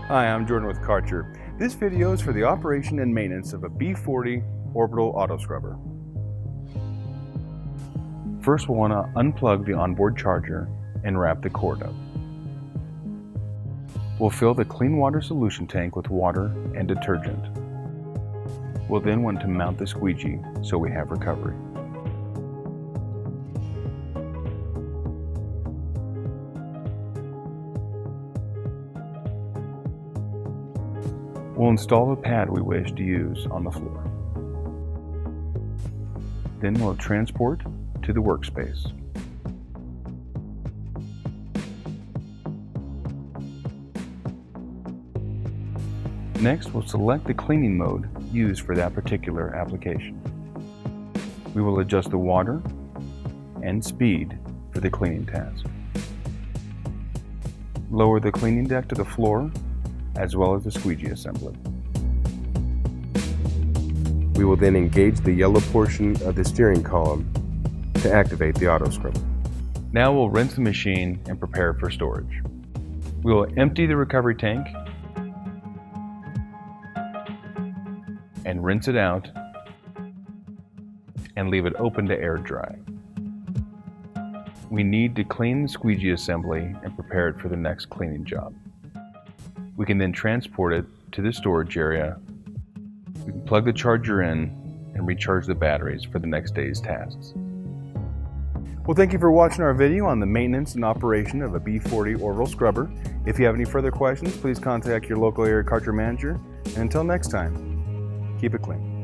Hi, I'm Jordan with Karcher. This video is for the operation and maintenance of a B40 Orbital auto scrubber. First, we'll want to unplug the onboard charger and wrap the cord up. We'll fill the clean water solution tank with water and detergent. We'll then want to mount the squeegee so we have recovery. We'll install the pad we wish to use on the floor. Then we'll transport to the workspace. Next, we'll select the cleaning mode used for that particular application. We will adjust the water and speed for the cleaning task. Lower the cleaning deck to the floor as well as the squeegee assembly. We will then engage the yellow portion of the steering column to activate the auto scrubber. Now we'll rinse the machine and prepare for storage. We will empty the recovery tank and rinse it out and leave it open to air dry. We need to clean the squeegee assembly and prepare it for the next cleaning job. We can then transport it to the storage area. We can plug the charger in and recharge the batteries for the next day's tasks. Well, thank you for watching our video on the maintenance and operation of a B40 Orbital scrubber. If you have any further questions, please contact your local area Karcher manager. And until next time, keep it clean.